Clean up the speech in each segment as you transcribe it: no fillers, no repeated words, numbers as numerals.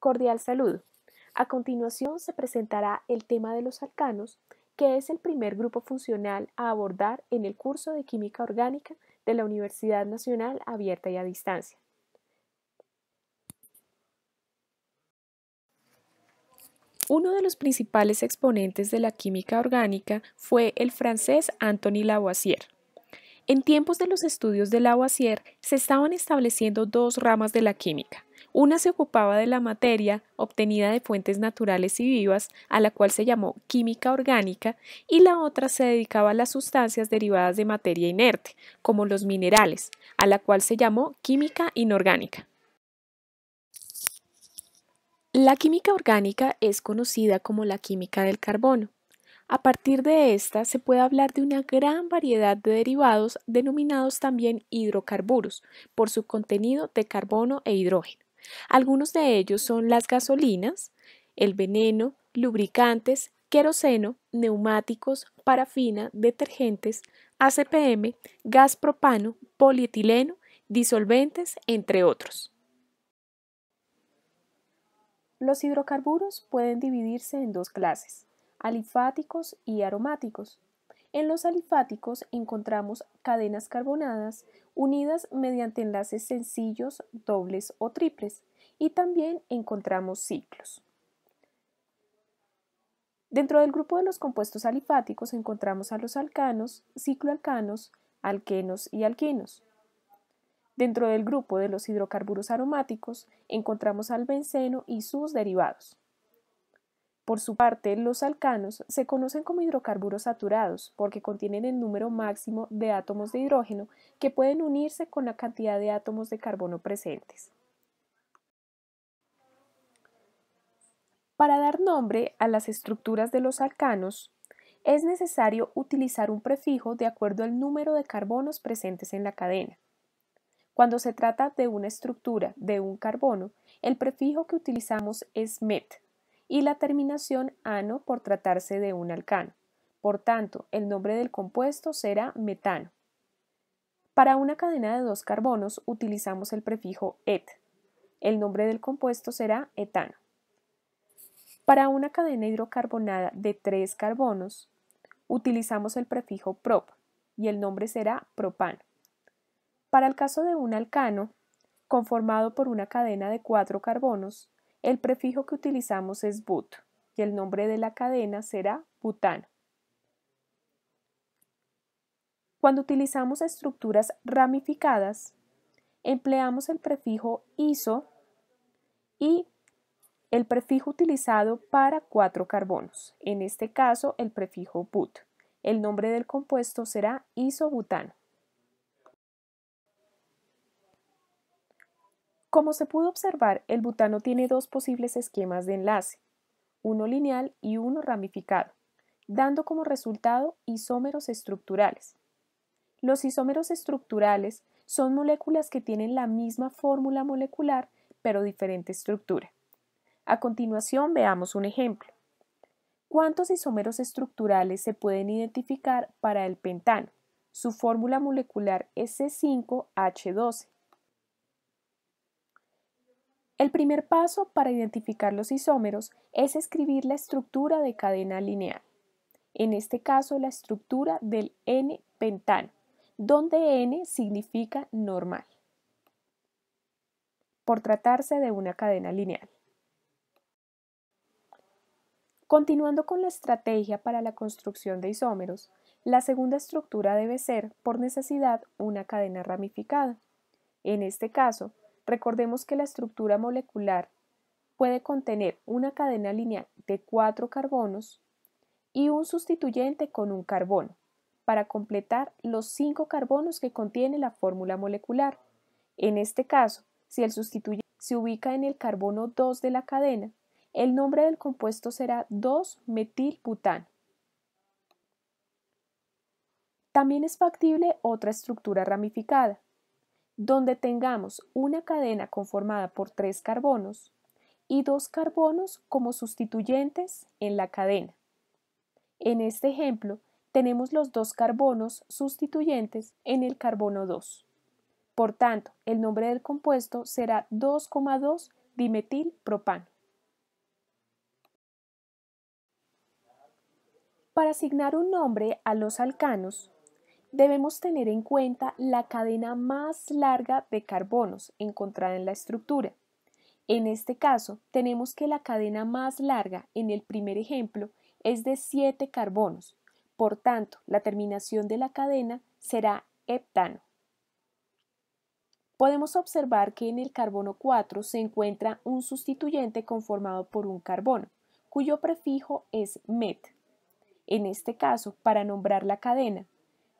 Cordial saludo. A continuación se presentará el tema de los alcanos, que es el primer grupo funcional a abordar en el curso de Química Orgánica de la Universidad Nacional Abierta y a Distancia. Uno de los principales exponentes de la química orgánica fue el francés Antoine Lavoisier. En tiempos de los estudios de Lavoisier se estaban estableciendo dos ramas de la química. Una se ocupaba de la materia obtenida de fuentes naturales y vivas, a la cual se llamó química orgánica, y la otra se dedicaba a las sustancias derivadas de materia inerte, como los minerales, a la cual se llamó química inorgánica. La química orgánica es conocida como la química del carbono. A partir de esta se puede hablar de una gran variedad de derivados denominados también hidrocarburos, por su contenido de carbono e hidrógeno. Algunos de ellos son las gasolinas, el veneno, lubricantes, queroseno, neumáticos, parafina, detergentes, ACPM, gas propano, polietileno, disolventes, entre otros. Los hidrocarburos pueden dividirse en dos clases: alifáticos y aromáticos. En los alifáticos encontramos cadenas carbonadas unidas mediante enlaces sencillos, dobles o triples, y también encontramos ciclos. Dentro del grupo de los compuestos alifáticos encontramos a los alcanos, cicloalcanos, alquenos y alquinos. Dentro del grupo de los hidrocarburos aromáticos encontramos al benceno y sus derivados. Por su parte, los alcanos se conocen como hidrocarburos saturados porque contienen el número máximo de átomos de hidrógeno que pueden unirse con la cantidad de átomos de carbono presentes. Para dar nombre a las estructuras de los alcanos, es necesario utilizar un prefijo de acuerdo al número de carbonos presentes en la cadena. Cuando se trata de una estructura de un carbono, el prefijo que utilizamos es met y la terminación ano por tratarse de un alcano. Por tanto, el nombre del compuesto será metano. Para una cadena de dos carbonos utilizamos el prefijo et. El nombre del compuesto será etano. Para una cadena hidrocarbonada de tres carbonos utilizamos el prefijo prop y el nombre será propano. Para el caso de un alcano, conformado por una cadena de 4 carbonos, el prefijo que utilizamos es but y el nombre de la cadena será butano. Cuando utilizamos estructuras ramificadas, empleamos el prefijo iso y el prefijo utilizado para 4 carbonos, en este caso el prefijo but. El nombre del compuesto será isobutano. Como se pudo observar, el butano tiene dos posibles esquemas de enlace, uno lineal y uno ramificado, dando como resultado isómeros estructurales. Los isómeros estructurales son moléculas que tienen la misma fórmula molecular, pero diferente estructura. A continuación veamos un ejemplo. ¿Cuántos isómeros estructurales se pueden identificar para el pentano? Su fórmula molecular es C5H12. El primer paso para identificar los isómeros es escribir la estructura de cadena lineal, en este caso la estructura del N-pentano, donde N significa normal, por tratarse de una cadena lineal. Continuando con la estrategia para la construcción de isómeros, la segunda estructura debe ser, por necesidad, una cadena ramificada. En este caso, recordemos que la estructura molecular puede contener una cadena lineal de 4 carbonos y un sustituyente con un carbono, para completar los 5 carbonos que contiene la fórmula molecular. En este caso, si el sustituyente se ubica en el carbono 2 de la cadena, el nombre del compuesto será 2-metilbutano. También es factible otra estructura ramificada, donde tengamos una cadena conformada por 3 carbonos y 2 carbonos como sustituyentes en la cadena. En este ejemplo, tenemos los 2 carbonos sustituyentes en el carbono 2. Por tanto, el nombre del compuesto será 2,2-dimetilpropano. Para asignar un nombre a los alcanos, debemos tener en cuenta la cadena más larga de carbonos encontrada en la estructura. En este caso, tenemos que la cadena más larga en el primer ejemplo es de 7 carbonos. Por tanto, la terminación de la cadena será heptano. Podemos observar que en el carbono 4 se encuentra un sustituyente conformado por un carbono, cuyo prefijo es met. En este caso, para nombrar la cadena,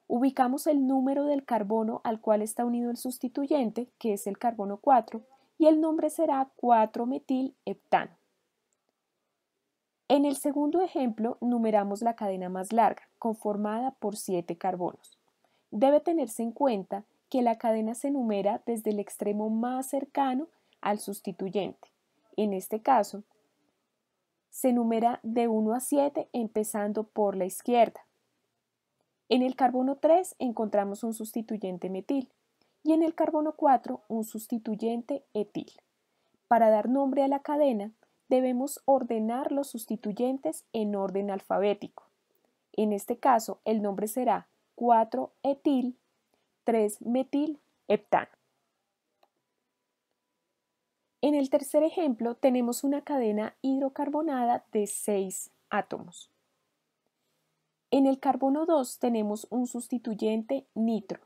ubicamos el número del carbono al cual está unido el sustituyente, que es el carbono 4, y el nombre será 4-metilheptano. En el segundo ejemplo, numeramos la cadena más larga, conformada por 7 carbonos. Debe tenerse en cuenta que la cadena se numera desde el extremo más cercano al sustituyente. En este caso, se numera de 1 a 7 empezando por la izquierda. En el carbono 3 encontramos un sustituyente metil y en el carbono 4 un sustituyente etil. Para dar nombre a la cadena, debemos ordenar los sustituyentes en orden alfabético. En este caso, el nombre será 4-etil, 3-metilheptano. En el tercer ejemplo tenemos una cadena hidrocarbonada de 6 átomos. En el carbono 2 tenemos un sustituyente nitro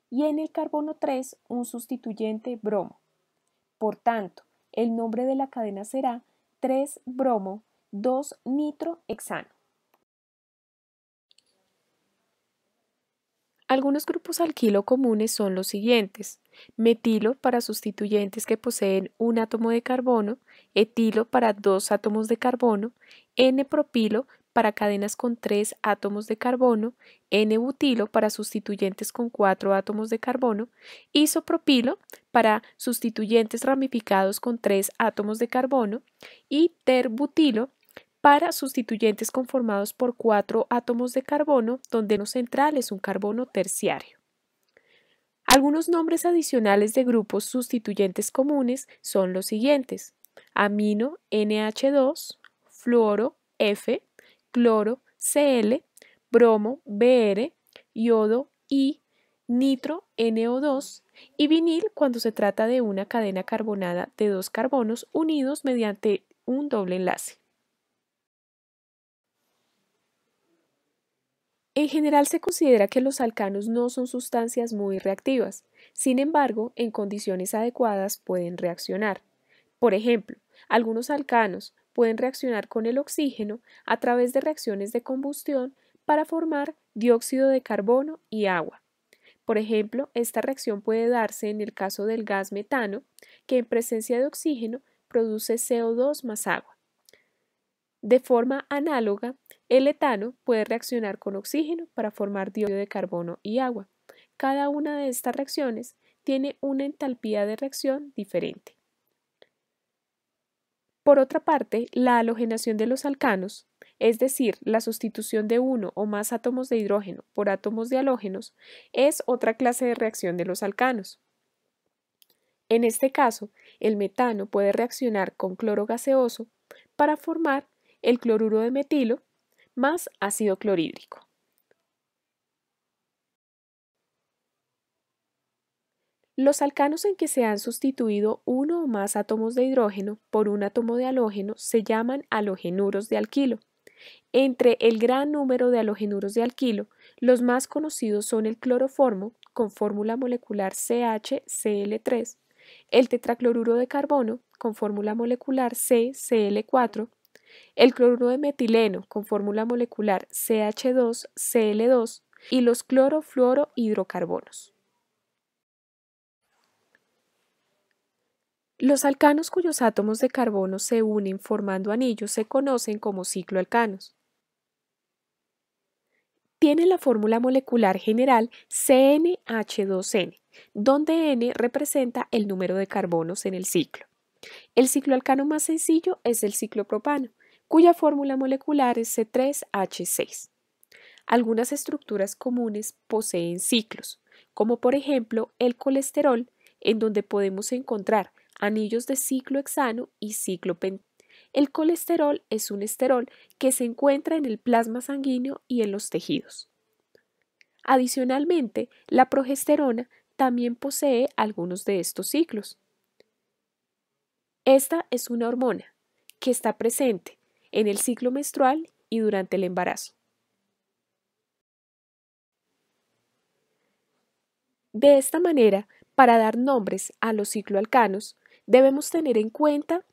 y en el carbono 3 un sustituyente bromo. Por tanto, el nombre de la cadena será 3-bromo, 2-nitrohexano. Algunos grupos alquilo comunes son los siguientes: metilo para sustituyentes que poseen un átomo de carbono, etilo para 2 átomos de carbono, N-propilo para cadenas con 3 átomos de carbono, N-butilo para sustituyentes con 4 átomos de carbono, isopropilo para sustituyentes ramificados con 3 átomos de carbono y terbutilo para sustituyentes conformados por 4 átomos de carbono, donde el central es un carbono terciario. Algunos nombres adicionales de grupos sustituyentes comunes son los siguientes: amino NH2, fluoro F, cloro Cl, bromo Br, yodo I, nitro NO2 y vinil cuando se trata de una cadena carbonada de 2 carbonos unidos mediante un doble enlace. En general se considera que los alcanos no son sustancias muy reactivas, sin embargo, en condiciones adecuadas pueden reaccionar. Por ejemplo, algunos alcanos pueden reaccionar con el oxígeno a través de reacciones de combustión para formar dióxido de carbono y agua. Por ejemplo, esta reacción puede darse en el caso del gas metano, que en presencia de oxígeno produce CO2 más agua. De forma análoga, el etano puede reaccionar con oxígeno para formar dióxido de carbono y agua. Cada una de estas reacciones tiene una entalpía de reacción diferente. Por otra parte, la halogenación de los alcanos, es decir, la sustitución de uno o más átomos de hidrógeno por átomos de halógenos, es otra clase de reacción de los alcanos. En este caso, el metano puede reaccionar con cloro gaseoso para formar el cloruro de metilo más ácido clorhídrico. Los alcanos en que se han sustituido uno o más átomos de hidrógeno por un átomo de halógeno se llaman halogenuros de alquilo. Entre el gran número de halogenuros de alquilo, los más conocidos son el cloroformo, con fórmula molecular CHCl3, el tetracloruro de carbono, con fórmula molecular CCl4, el cloruro de metileno, con fórmula molecular CH2Cl2, y los clorofluorohidrocarbonos. Los alcanos cuyos átomos de carbono se unen formando anillos se conocen como cicloalcanos. Tienen la fórmula molecular general CnH2n, donde n representa el número de carbonos en el ciclo. El cicloalcano más sencillo es el ciclopropano, cuya fórmula molecular es C3H6. Algunas estructuras comunes poseen ciclos, como por ejemplo el colesterol, en donde podemos encontrar anillos de ciclohexano y ciclopentano. El colesterol es un esterol que se encuentra en el plasma sanguíneo y en los tejidos. Adicionalmente, la progesterona también posee algunos de estos ciclos. Esta es una hormona que está presente en el ciclo menstrual y durante el embarazo. De esta manera, para dar nombres a los cicloalcanos, debemos tener en cuenta,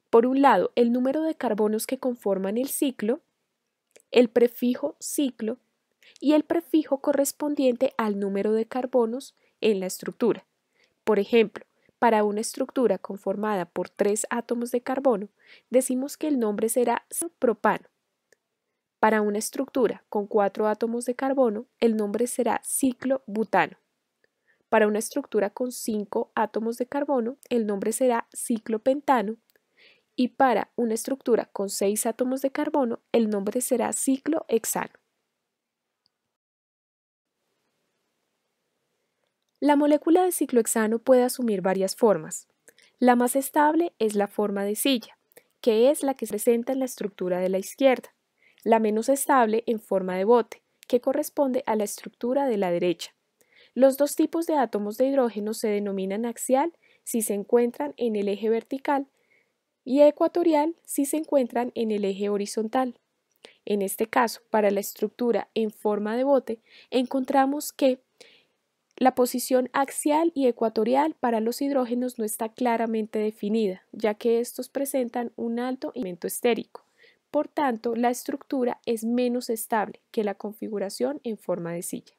por un lado, el número de carbonos que conforman el ciclo, el prefijo ciclo y el prefijo correspondiente al número de carbonos en la estructura. Por ejemplo, para una estructura conformada por 3 átomos de carbono, decimos que el nombre será propano. Para una estructura con 4 átomos de carbono, el nombre será ciclobutano. Para una estructura con 5 átomos de carbono, el nombre será ciclopentano. Y para una estructura con 6 átomos de carbono, el nombre será ciclohexano. La molécula de ciclohexano puede asumir varias formas. La más estable es la forma de silla, que es la que se presenta en la estructura de la izquierda. La menos estable en forma de bote, que corresponde a la estructura de la derecha. Los dos tipos de átomos de hidrógeno se denominan axial si se encuentran en el eje vertical y ecuatorial si se encuentran en el eje horizontal. En este caso, para la estructura en forma de bote, encontramos que la posición axial y ecuatorial para los hidrógenos no está claramente definida, ya que estos presentan un alto momento estérico. Por tanto, la estructura es menos estable que la configuración en forma de silla.